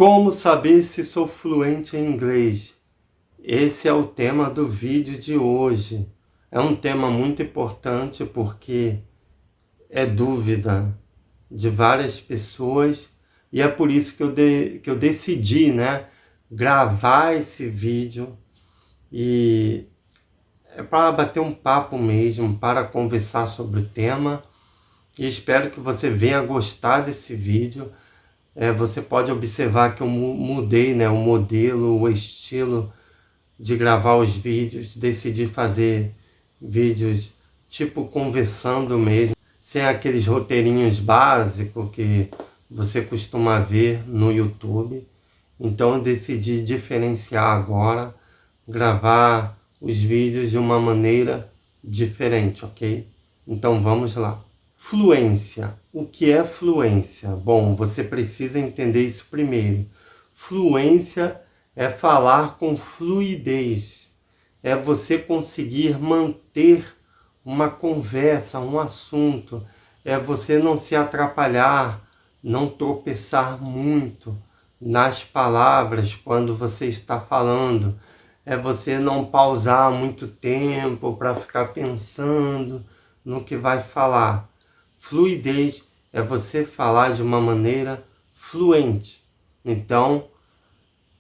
Como saber se sou fluente em inglês? Esse é o tema do vídeo de hoje. É um tema muito importante porque é dúvida de várias pessoas e é por isso que eu decidi, gravar esse vídeo e é para bater um papo mesmo, para conversar sobre o tema e espero que você venha gostar desse vídeo. Você pode observar que eu mudei, o modelo, o estilo de gravar os vídeos, decidi fazer vídeos tipo conversando mesmo, sem aqueles roteirinhos básicos que você costuma ver no YouTube. Então eu decidi diferenciar agora, gravar os vídeos de uma maneira diferente, ok? Então vamos lá. Fluência. O que é fluência? Bom, você precisa entender isso primeiro. Fluência é falar com fluidez. É você conseguir manter uma conversa, um assunto. É você não se atrapalhar, não tropeçar muito nas palavras quando você está falando. É você não pausar muito tempo para ficar pensando no que vai falar. Fluidez é você falar de uma maneira fluente. Então,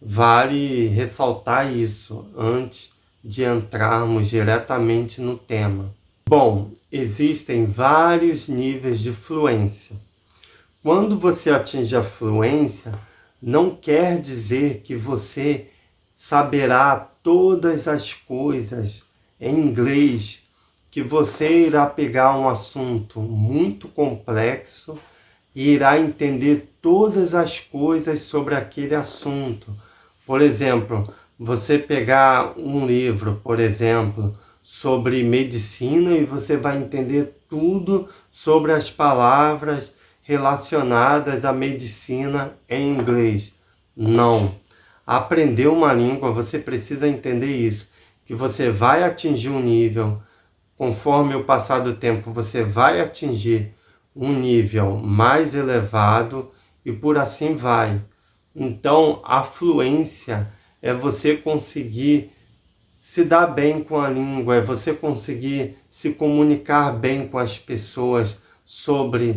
vale ressaltar isso antes de entrarmos diretamente no tema. Bom, existem vários níveis de fluência. Quando você atinge a fluência, não quer dizer que você saberá todas as coisas em inglês, que você irá pegar um assunto muito complexo e irá entender todas as coisas sobre aquele assunto. Por exemplo, você pegar um livro, por exemplo, sobre medicina e você vai entender tudo sobre as palavras relacionadas à medicina em inglês. Não. Aprender uma língua, você precisa entender isso, que você vai atingir um nível. Conforme o passar do tempo, você vai atingir um nível mais elevado e por assim vai. Então, a fluência é você conseguir se dar bem com a língua, é você conseguir se comunicar bem com as pessoas sobre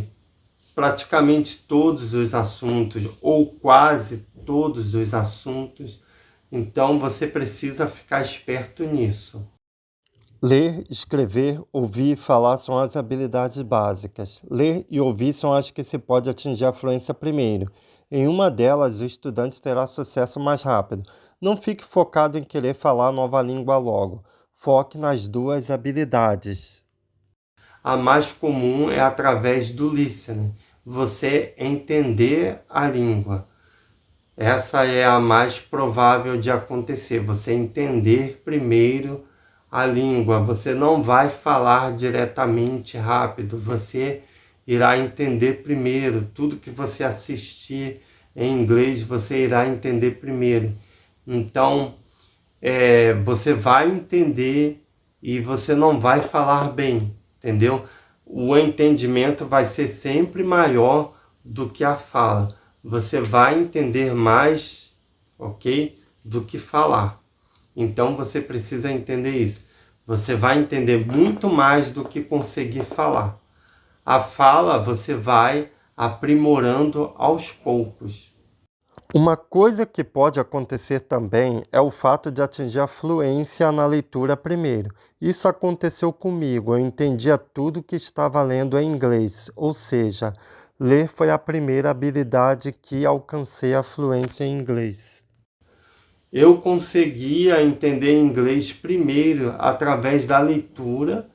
praticamente todos os assuntos ou quase todos os assuntos. Então, você precisa ficar esperto nisso. Ler, escrever, ouvir e falar são as habilidades básicas. Ler e ouvir são as que se pode atingir a fluência primeiro. Em uma delas, o estudante terá sucesso mais rápido. Não fique focado em querer falar a nova língua logo. Foque nas duas habilidades. A mais comum é através do listening. Você entender a língua. Essa é a mais provável de acontecer. Você entender primeiro a língua, você não vai falar diretamente rápido, você irá entender primeiro. Tudo que você assistir em inglês, você irá entender primeiro. Então, você vai entender e você não vai falar bem, entendeu? O entendimento vai ser sempre maior do que a fala. Você vai entender mais, ok? Do que falar. Então você precisa entender isso. Você vai entender muito mais do que conseguir falar. A fala você vai aprimorando aos poucos. Uma coisa que pode acontecer também é o fato de atingir a fluência na leitura primeiro. Isso aconteceu comigo, eu entendia tudo que estava lendo em inglês, ou seja, ler foi a primeira habilidade que alcancei a fluência em inglês. Eu conseguia entender inglês primeiro através da leitura,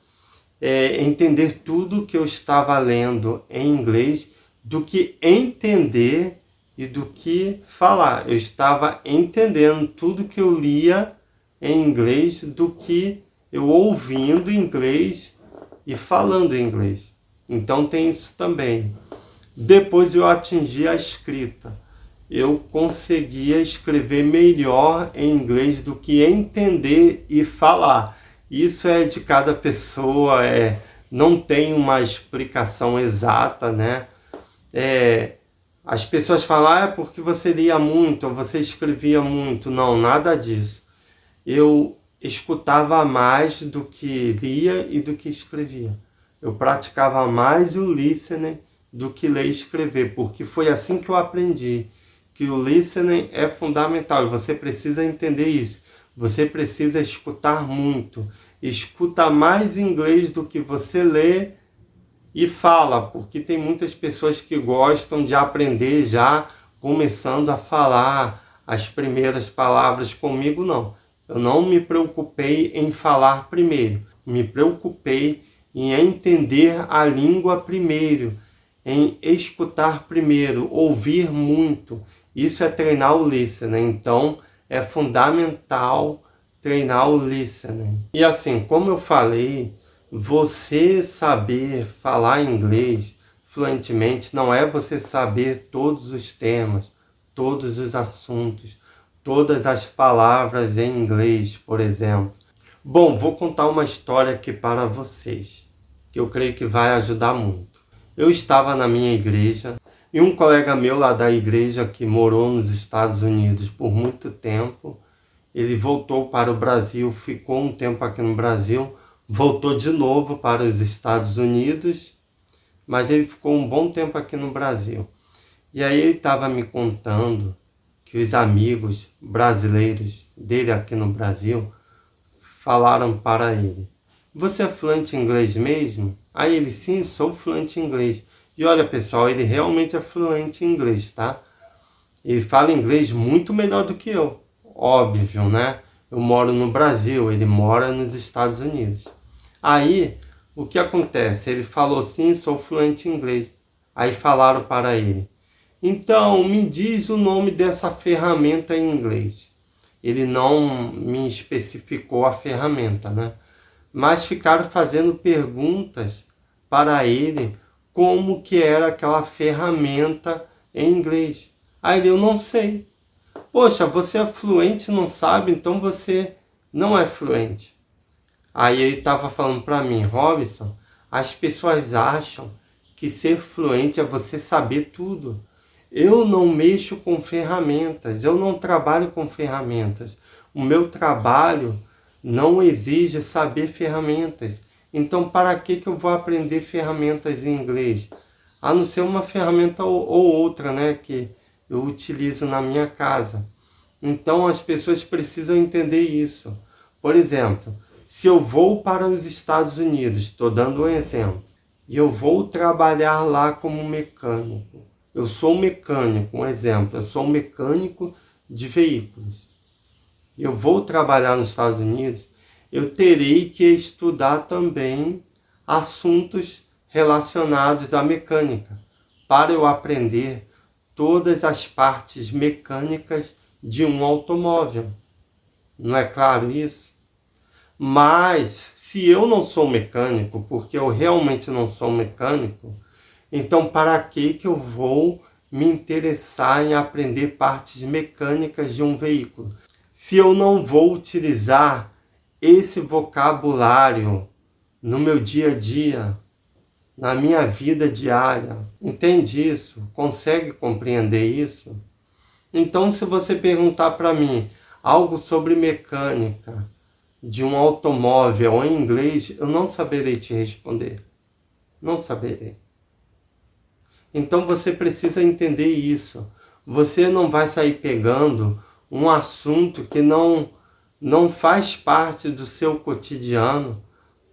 entender tudo que eu estava lendo em inglês, do que entender e do que falar. Eu estava entendendo tudo que eu lia em inglês do que eu ouvindo inglês e falando inglês. Então tem isso também. Depois eu atingi a escrita. Eu conseguia escrever melhor em inglês do que entender e falar. Isso é de cada pessoa, não tem uma explicação exata, As pessoas falam, é porque você lia muito, ou você escrevia muito. Não, nada disso. Eu escutava mais do que lia e do que escrevia. Eu praticava mais o listening do que ler e escrever, porque foi assim que eu aprendi, que o listening é fundamental e você precisa entender isso. Você precisa escutar muito. Escuta mais inglês do que você lê e fala, porque tem muitas pessoas que gostam de aprender já começando a falar as primeiras palavras. Comigo não. Eu não me preocupei em falar primeiro, me preocupei em entender a língua primeiro, em escutar primeiro, ouvir muito. Isso é treinar o listening, então é fundamental treinar o listening. E assim, como eu falei, você saber falar inglês fluentemente não é você saber todos os temas, todos os assuntos, todas as palavras em inglês, por exemplo. Bom, vou contar uma história aqui para vocês, que eu creio que vai ajudar muito. Eu estava na minha igreja e um colega meu lá da igreja que morou nos Estados Unidos por muito tempo, ele voltou para o Brasil, ficou um tempo aqui no Brasil, voltou de novo para os Estados Unidos, mas ele ficou um bom tempo aqui no Brasil. E aí ele estava me contando que os amigos brasileiros dele aqui no Brasil falaram para ele: você é fluente em inglês mesmo? Aí ele: sim, sou fluente em inglês. E olha, pessoal, ele realmente é fluente em inglês, tá? Ele fala inglês muito melhor do que eu. Óbvio, né? Eu moro no Brasil, ele mora nos Estados Unidos. Aí, o que acontece? Ele falou: sim, sou fluente em inglês. Aí falaram para ele: então, me diz o nome dessa ferramenta em inglês. Ele não me especificou a ferramenta, né? Mas ficaram fazendo perguntas para ele como que era aquela ferramenta em inglês. Aí ele: eu não sei. Poxa, você é fluente e não sabe, então você não é fluente. Aí ele estava falando para mim: Robson, as pessoas acham que ser fluente é você saber tudo. Eu não mexo com ferramentas, eu não trabalho com ferramentas. O meu trabalho não exige saber ferramentas. Então, para que eu vou aprender ferramentas em inglês? A não ser uma ferramenta ou outra, né, que eu utilizo na minha casa. Então, as pessoas precisam entender isso. Por exemplo, se eu vou para os Estados Unidos, estou dando um exemplo, e eu vou trabalhar lá como mecânico. Eu sou mecânico, um exemplo, eu sou mecânico de veículos. Eu vou trabalhar nos Estados Unidos, eu terei que estudar também assuntos relacionados à mecânica, para eu aprender todas as partes mecânicas de um automóvel. Não é claro isso? Mas, se eu não sou mecânico, porque eu realmente não sou mecânico, então para que eu vou me interessar em aprender partes mecânicas de um veículo? Se eu não vou utilizar esse vocabulário no meu dia a dia, na minha vida diária. Entende isso? Consegue compreender isso? Então, se você perguntar para mim algo sobre mecânica de um automóvel em inglês, eu não saberei te responder. Não saberei. Então você precisa entender isso. Você não vai sair pegando um assunto que não faz parte do seu cotidiano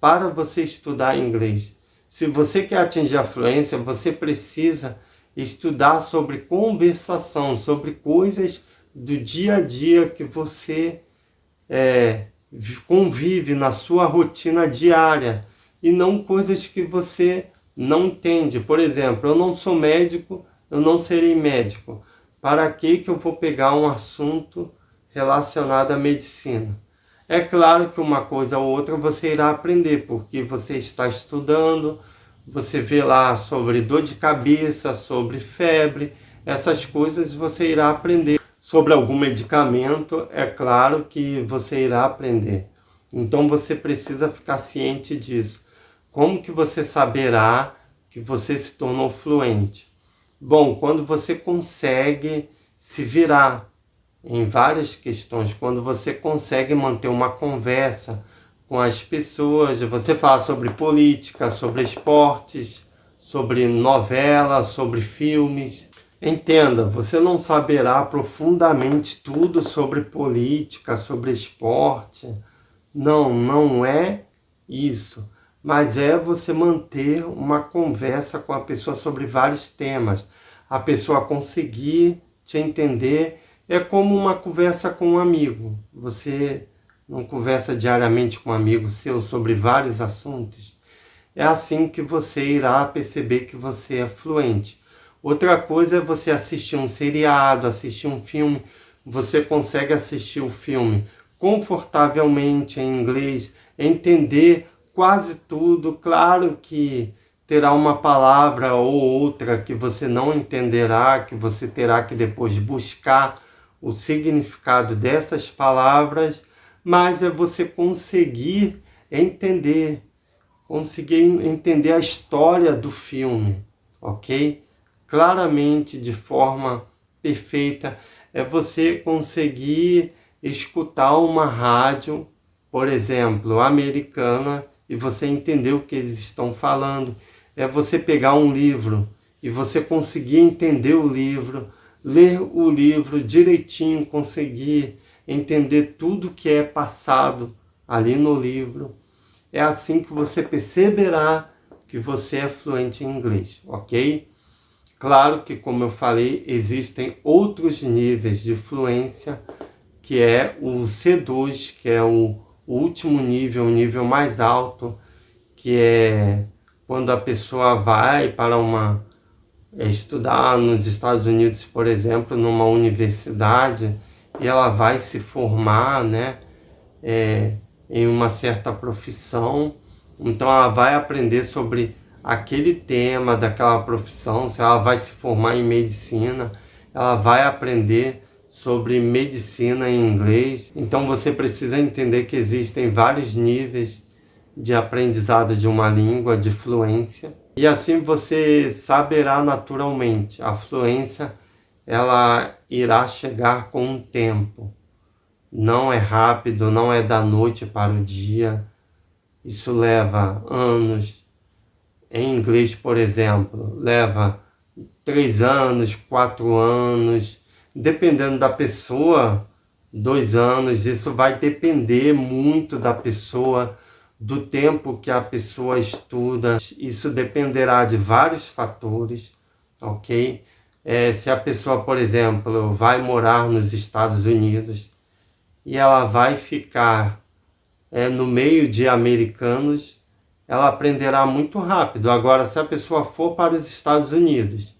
para você estudar inglês. Se você quer atingir a fluência, você precisa estudar sobre conversação, sobre coisas do dia a dia que você convive na sua rotina diária e não coisas que você não entende. Por exemplo, eu não sou médico, eu não serei médico. Para que eu vou pegar um assunto relacionado à medicina? É claro que uma coisa ou outra você irá aprender, porque você está estudando, você vê lá sobre dor de cabeça, sobre febre, essas coisas você irá aprender. Sobre algum medicamento, é claro que você irá aprender. Então você precisa ficar ciente disso. Como que você saberá que você se tornou fluente? Bom, quando você consegue se virar em várias questões, quando você consegue manter uma conversa com as pessoas, você fala sobre política, sobre esportes, sobre novela, sobre filmes. Entenda, você não saberá profundamente tudo sobre política, sobre esporte. Não, não é isso. Mas é você manter uma conversa com a pessoa sobre vários temas. A pessoa conseguir te entender é como uma conversa com um amigo. Você não conversa diariamente com um amigo seu sobre vários assuntos. É assim que você irá perceber que você é fluente. Outra coisa é você assistir um seriado, assistir um filme. Você consegue assistir o filme confortavelmente em inglês, entender quase tudo. Claro que terá uma palavra ou outra que você não entenderá, que você terá que depois buscar o significado dessas palavras, mas é você conseguir entender a história do filme, ok? Claramente, de forma perfeita, é você conseguir escutar uma rádio, por exemplo, americana, e você entender o que eles estão falando. É você pegar um livro e você conseguir entender o livro, ler o livro direitinho, conseguir entender tudo que é passado ali no livro. É assim que você perceberá que você é fluente em inglês, ok? Claro que, como eu falei, existem outros níveis de fluência, que é o C2, que é o último nível, o nível mais alto, que é quando a pessoa vai para estudar nos Estados Unidos, por exemplo, numa universidade, e ela vai se formar, né, em uma certa profissão. Então ela vai aprender sobre aquele tema daquela profissão. Se ela vai se formar em medicina, ela vai aprender sobre medicina em inglês. Então você precisa entender que existem vários níveis de aprendizado de uma língua, de fluência. E assim você saberá naturalmente. A fluência, ela irá chegar com o tempo. Não é rápido, não é da noite para o dia. Isso leva anos. Em inglês, por exemplo, leva 3 anos, 4 anos. Dependendo da pessoa, 2 anos. Isso vai depender muito da pessoa, do tempo que a pessoa estuda. Isso dependerá de vários fatores, ok? Se a pessoa, por exemplo, vai morar nos Estados Unidos e ela vai ficar no meio de americanos, ela aprenderá muito rápido. Agora, se a pessoa for para os Estados Unidos,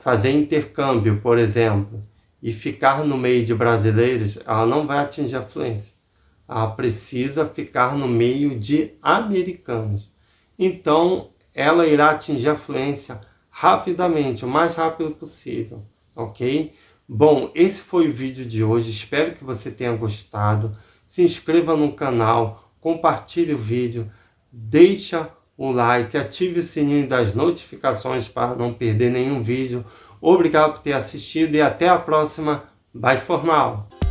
fazer intercâmbio, por exemplo, e ficar no meio de brasileiros, ela não vai atingir a fluência. Ela precisa ficar no meio de americanos. Então, ela irá atingir a fluência rapidamente, o mais rápido possível, ok? Bom, esse foi o vídeo de hoje. Espero que você tenha gostado. Se inscreva no canal, compartilhe o vídeo, deixa o like, ative o sininho das notificações para não perder nenhum vídeo. Obrigado por ter assistido e até a próxima. Bye for now!